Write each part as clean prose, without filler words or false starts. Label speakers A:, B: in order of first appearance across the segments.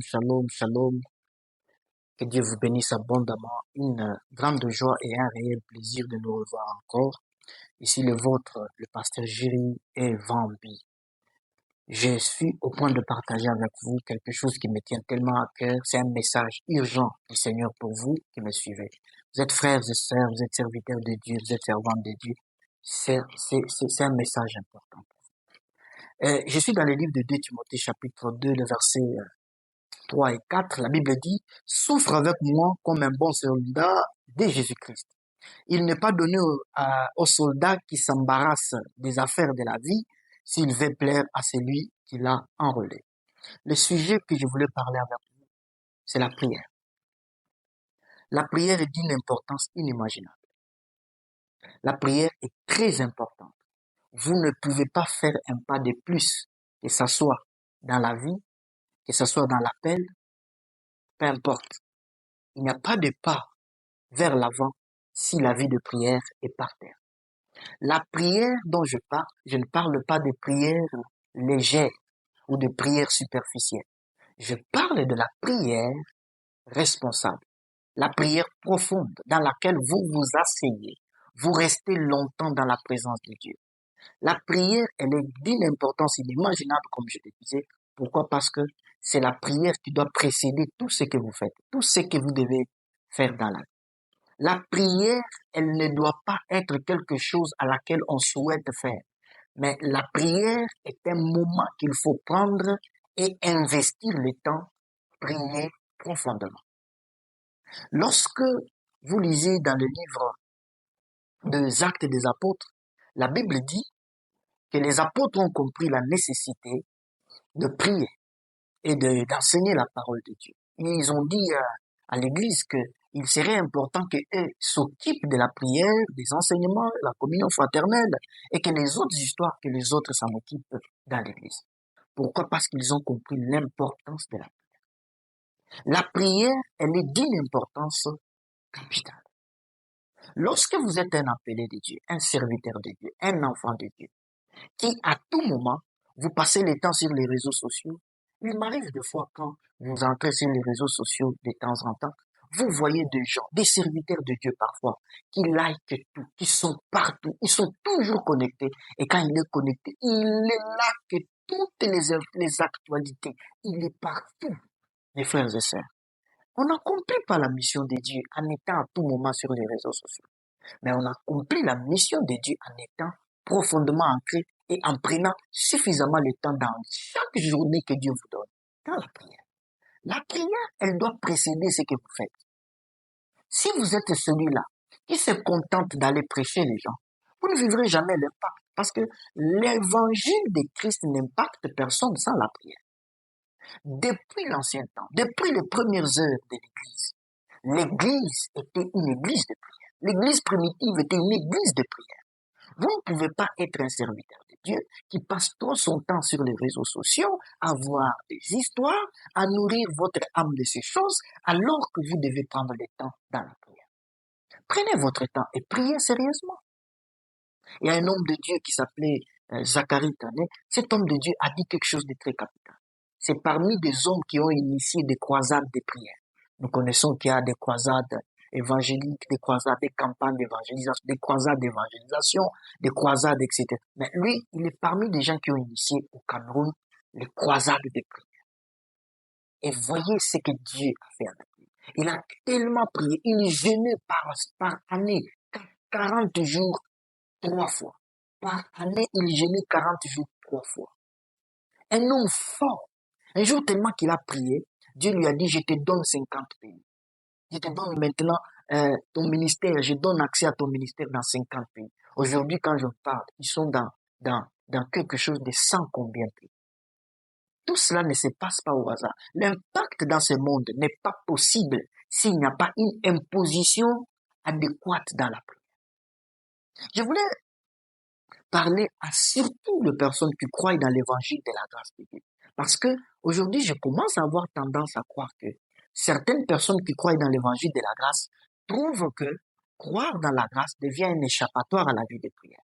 A: Shalom, shalom. Que Dieu vous bénisse abondamment. Une grande joie et un réel plaisir de nous revoir encore. Ici le vôtre, le pasteur Jiri et Vambi. Je suis au point de partager avec vous quelque chose qui me tient tellement à cœur. C'est un message urgent du Seigneur pour vous qui me suivez. Vous êtes frères et sœurs, vous êtes serviteurs de Dieu, vous êtes servants de Dieu. C'est un message important. Je suis dans le livre de 2 Timothée chapitre 2, le verset 3 et 4, la Bible dit, souffre avec moi comme un bon soldat de Jésus-Christ. Il n'est pas donné au soldat qui s'embarrasse des affaires de la vie s'il veut plaire à celui qui l'a enrôlé. Le sujet que je voulais parler avec vous, c'est la prière. La prière est d'une importance inimaginable. La prière est très importante. Vous ne pouvez pas faire un pas de plus, que ce soit dans la vie, que ce soit dans l'appel, peu importe. Il n'y a pas de pas vers l'avant si la vie de prière est par terre. La prière dont je parle, je ne parle pas de prière légère ou de prière superficielle. Je parle de la prière responsable, la prière profonde dans laquelle vous vous asseyez, vous restez longtemps dans la présence de Dieu. La prière, elle est d'une importance inimaginable, comme je le disais. Pourquoi? Parce que c'est la prière qui doit précéder tout ce que vous faites, tout ce que vous devez faire dans la vie. La prière, elle ne doit pas être quelque chose à laquelle on souhaite faire. Mais la prière est un moment qu'il faut prendre et investir le temps, prier profondément. Lorsque vous lisez dans le livre des Actes des Apôtres, la Bible dit que les apôtres ont compris la nécessité de prier et d'enseigner la parole de Dieu. Ils ont dit à l'Église qu'il serait important qu'eux s'occupent de la prière, des enseignements, de la communion fraternelle, et que les autres histoires, que les autres s'en occupent dans l'Église. Pourquoi? Parce qu'ils ont compris l'importance de la prière. La prière, elle est d'une importance capitale. Lorsque vous êtes un appelé de Dieu, un serviteur de Dieu, un enfant de Dieu, qui à tout moment, vous passez le temps sur les réseaux sociaux, il m'arrive des fois quand vous entrez sur les réseaux sociaux de temps en temps, vous voyez des gens, des serviteurs de Dieu parfois, qui likent tout, qui sont partout, ils sont toujours connectés. Et quand il est connecté, il like toutes les actualités. Il est partout, mes frères et sœurs. On n'accomplit pas la mission de Dieu en étant à tout moment sur les réseaux sociaux. Mais on accomplit la mission de Dieu en étant profondément ancré et en prenant suffisamment le temps dans chaque journée que Dieu vous donne, dans la prière. La prière, elle doit précéder ce que vous faites. Si vous êtes celui-là qui se contente d'aller prêcher les gens, vous ne vivrez jamais l'impact. Parce que l'évangile de Christ n'impacte personne sans la prière. Depuis l'ancien temps, depuis les premières heures de l'Église était une église de prière. L'Église primitive était une église de prière. Vous ne pouvez pas être un serviteur de Dieu qui passe trop son temps sur les réseaux sociaux à voir des histoires, à nourrir votre âme de ces choses, alors que vous devez prendre le temps dans la prière. Prenez votre temps et priez sérieusement. Il y a un homme de Dieu qui s'appelait Zacharie Tanet. Cet homme de Dieu a dit quelque chose de très capital. C'est parmi des hommes qui ont initié des croisades de prière. Nous connaissons qu'il y a des croisades évangéliques, des croisades, des campagnes d'évangélisation, des croisades d'évangélisation, des croisades, etc. Mais lui, il est parmi des gens qui ont initié au Cameroun les croisades de prière. Et voyez ce que Dieu a fait avec lui. Il a tellement prié, il jeûnait par année, 40 jours, 3 fois. Par année, il jeûnait 40 jours, 3 fois. Un homme fort. Un jour, tellement qu'il a prié, Dieu lui a dit, je te donne 50 pays. Je te donne maintenant ton ministère, je donne accès à ton ministère dans 50 pays. Aujourd'hui, quand je parle, ils sont dans quelque chose de 100 combien de pays. Tout cela ne se passe pas au hasard. L'impact dans ce monde n'est pas possible s'il n'y a pas une imposition adéquate dans la prière. Je voulais parler à surtout les personnes qui croient dans l'évangile de la grâce de Dieu. Parce que aujourd'hui, je commence à avoir tendance à croire que certaines personnes qui croient dans l'évangile de la grâce trouvent que croire dans la grâce devient un échappatoire à la vie de prière.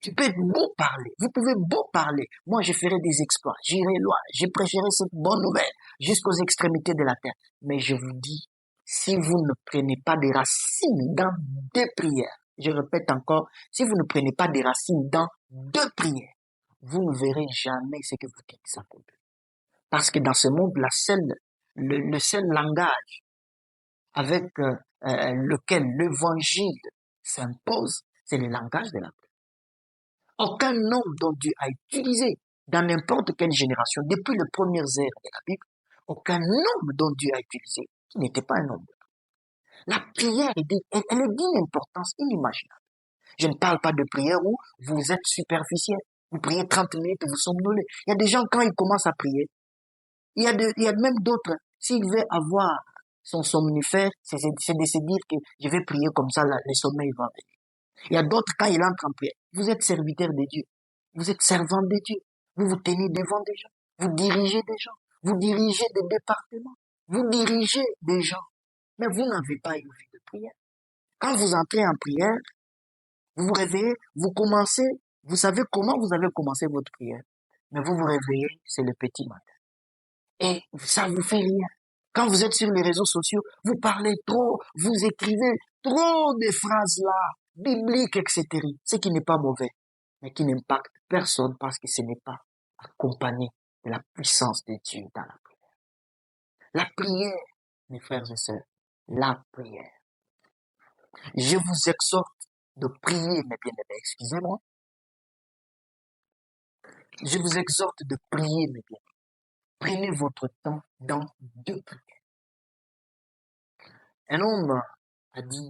A: Tu peux beau parler, vous pouvez beau parler. Moi, je ferai des exploits, j'irai loin, je prêcherai cette bonne nouvelle jusqu'aux extrémités de la terre. Mais je vous dis, si vous ne prenez pas des racines dans deux prières, je répète encore, si vous ne prenez pas des racines dans deux prières, vous ne verrez jamais ce que vous dites s'accomplir. Parce que dans ce monde, le seul langage avec lequel l'évangile s'impose, c'est le langage de la prière. Aucun homme dont Dieu a utilisé dans n'importe quelle génération, depuis les premières heures de la Bible, aucun homme dont Dieu a utilisé qui n'était pas un homme. La prière, elle est d'une importance inimaginable. Je ne parle pas de prière où vous êtes superficiel. Vous priez 30 minutes et vous somnolez. Il y a des gens, quand ils commencent à prier, il y a même d'autres, s'il veut avoir son somnifère, c'est de se dire que je vais prier comme ça, le sommeil va venir. Il y a d'autres, quand ils entrent en prière, vous êtes serviteur de Dieu. Vous êtes servant de Dieu. Vous vous tenez devant des gens. Vous dirigez des gens. Vous dirigez des départements. Vous dirigez des gens. Mais vous n'avez pas une vie de prière. Quand vous entrez en prière, vous vous réveillez, vous commencez, vous savez comment vous avez commencé votre prière. Mais vous vous réveillez, c'est le petit matin. Et ça vous fait rien. Quand vous êtes sur les réseaux sociaux, vous parlez trop, vous écrivez trop de phrases là, bibliques, etc. Ce qui n'est pas mauvais, mais qui n'impacte personne parce que ce n'est pas accompagné de la puissance de Dieu dans la prière. La prière, mes frères et sœurs, la prière. Je vous exhorte de prier, mes bien-aimés, excusez-moi. Je vous exhorte de prier, mes bien-aimés. Prenez votre temps dans deux prières. Un homme a dit,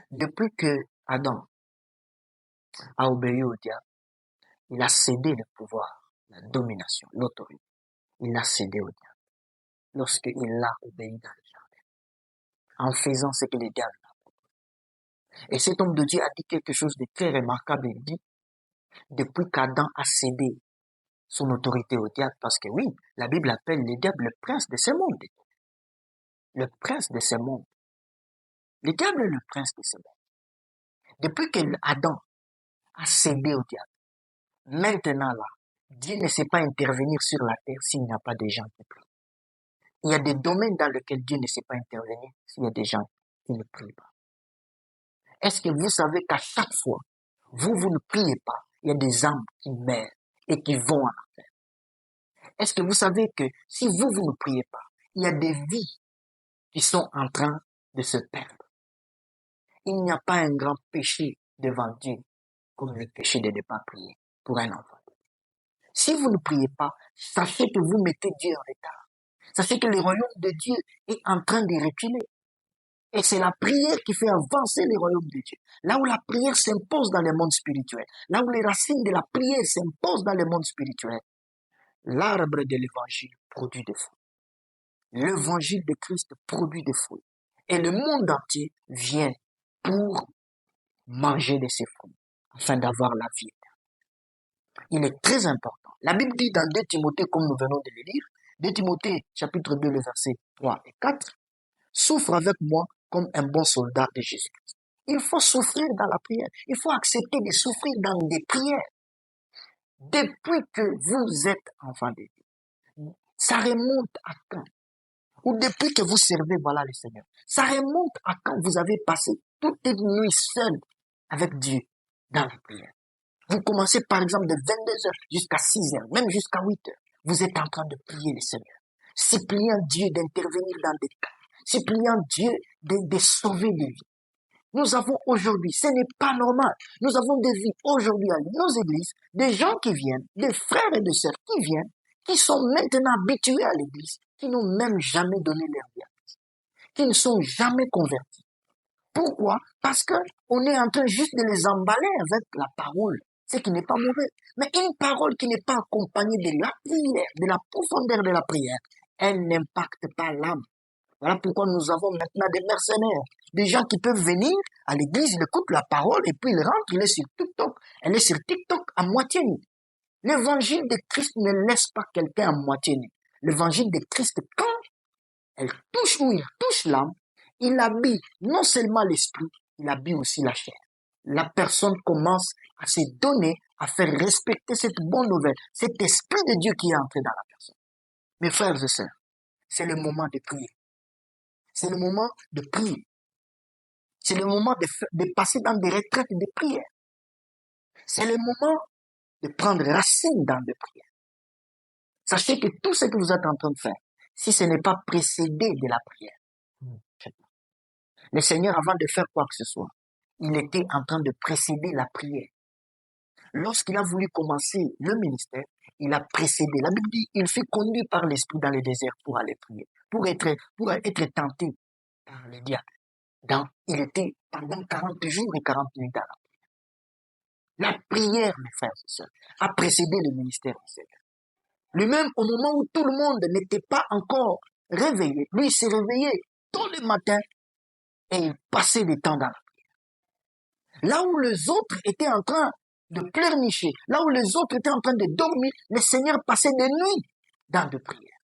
A: depuis que Adam a obéi au diable, il a cédé le pouvoir, la domination, l'autorité. Il a cédé au diable lorsqu'il a obéi dans le jardin, en faisant ce que le diable a fait. Et cet homme de Dieu a dit quelque chose de très remarquable. Il dit, depuis qu'Adam a cédé son autorité au diable, parce que oui, la Bible appelle le diable le prince de ce monde. Le prince de ce monde. Le diable est le prince de ce monde. Depuis qu'Adam a cédé au diable, maintenant là, Dieu ne sait pas intervenir sur la terre s'il n'y a pas de gens qui prient. Il y a des domaines dans lesquels Dieu ne sait pas intervenir s'il y a des gens qui ne prient pas. Est-ce que vous savez qu'à chaque fois, vous ne priez pas, il y a des âmes qui meurent et qui vont en enfer? Est-ce que vous savez que si vous ne priez pas, il y a des vies qui sont en train de se perdre? Il n'y a pas un grand péché devant Dieu comme le péché de ne pas prier pour un enfant. Si vous ne priez pas, sachez que vous mettez Dieu en retard. Sachez que le royaume de Dieu est en train de reculer. Et c'est la prière qui fait avancer le royaume de Dieu. Là où la prière s'impose dans le monde spirituel, là où les racines de la prière s'imposent dans le monde spirituel, l'arbre de l'évangile produit des fruits. L'évangile de Christ produit des fruits. Et le monde entier vient pour manger de ces fruits, afin d'avoir la vie éternelle. Il est très important. La Bible dit dans 2 Timothée, comme nous venons de le lire, 2 Timothée, chapitre 2, les versets 3 et 4, souffre avec moi comme un bon soldat de Jésus-Christ. Il faut souffrir dans la prière. Il faut accepter de souffrir dans des prières. Depuis que vous êtes enfant de Dieu, ça remonte à quand? Ou depuis que vous servez, voilà le Seigneur. Ça remonte à quand vous avez passé toute une nuit seule avec Dieu dans la prière. Vous commencez par exemple de 22 heures jusqu'à 6 heures, même jusqu'à 8 heures. Vous êtes en train de prier le Seigneur, suppliant Dieu d'intervenir dans des cas, suppliant Dieu de sauver des vies. Nous avons aujourd'hui, ce n'est pas normal, nous avons des vies aujourd'hui à nos églises, des gens qui viennent, des frères et des sœurs qui viennent, qui sont maintenant habitués à l'église, qui n'ont même jamais donné leur vie à Christ, qui ne sont jamais convertis. Pourquoi? Parce que on est en train juste de les emballer avec la parole, ce qui n'est pas mauvais. Mais une parole qui n'est pas accompagnée de la prière, de la profondeur de la prière, elle n'impacte pas l'âme. Voilà pourquoi nous avons maintenant des mercenaires, des gens qui peuvent venir à l'église, ils écoutent la parole et puis ils rentrent, il est sur TikTok. Elle est sur TikTok à moitié nue. L'évangile de Christ ne laisse pas quelqu'un à moitié nu. L'évangile de Christ, quand elle touche ou il touche l'âme, il habille non seulement l'esprit, il habille aussi la chair. la personne commence à se donner, à faire respecter cette bonne nouvelle, cet esprit de Dieu qui est entré dans la personne. Mes frères et sœurs, c'est le moment de prier. C'est le moment de prier. C'est le moment de passer dans des retraites de prière. C'est le moment de prendre racine dans les prières. Sachez que tout ce que vous êtes en train de faire, si ce n'est pas précédé de la prière, le Seigneur, avant de faire quoi que ce soit, il était en train de précéder la prière. Lorsqu'il a voulu commencer le ministère, il a précédé. La Bible dit, il fut conduit par l'Esprit dans le désert pour aller prier, pour être tenté par le diable. Donc, il était pendant 40 jours et 40 nuits dans la prière, mes frères et sœurs, a précédé le ministère du Seigneur. Lui-même, au moment où tout le monde n'était pas encore réveillé, lui s'est réveillé tôt le matin et il passait des temps dans la prière. Là où les autres étaient en train de pleurnicher, là où les autres étaient en train de dormir, le Seigneur passait des nuits dans de prières.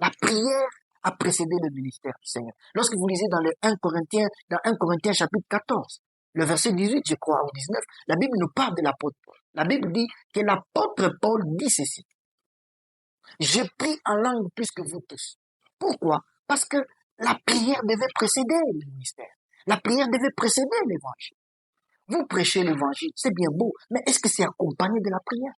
A: La prière a précédé le ministère du Seigneur. Lorsque vous lisez dans le 1 Corinthiens chapitre 14, le verset 18, je crois, ou 19, la Bible nous parle de l'apôtre Paul. La Bible dit que l'apôtre Paul dit ceci. Je prie en langue plus que vous tous. Pourquoi? Parce que la prière devait précéder le ministère. La prière devait précéder l'évangile. Vous prêchez l'évangile, c'est bien beau, mais est-ce que c'est accompagné de la prière?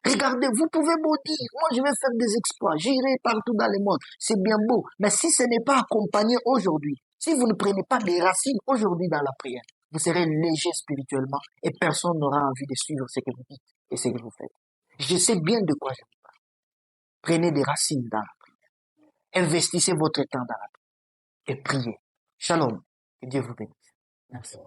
A: Regardez, vous pouvez beau dire, moi je vais faire des exploits, j'irai partout dans le monde, c'est bien beau, mais si ce n'est pas accompagné aujourd'hui, si vous ne prenez pas des racines aujourd'hui dans la prière, vous serez léger spirituellement et personne n'aura envie de suivre ce que vous dites et ce que vous faites. Je sais bien de quoi je vous parle. Prenez des racines dans la prière. Investissez votre temps dans la prière et priez. Shalom. Que Dieu vous bénisse. Merci.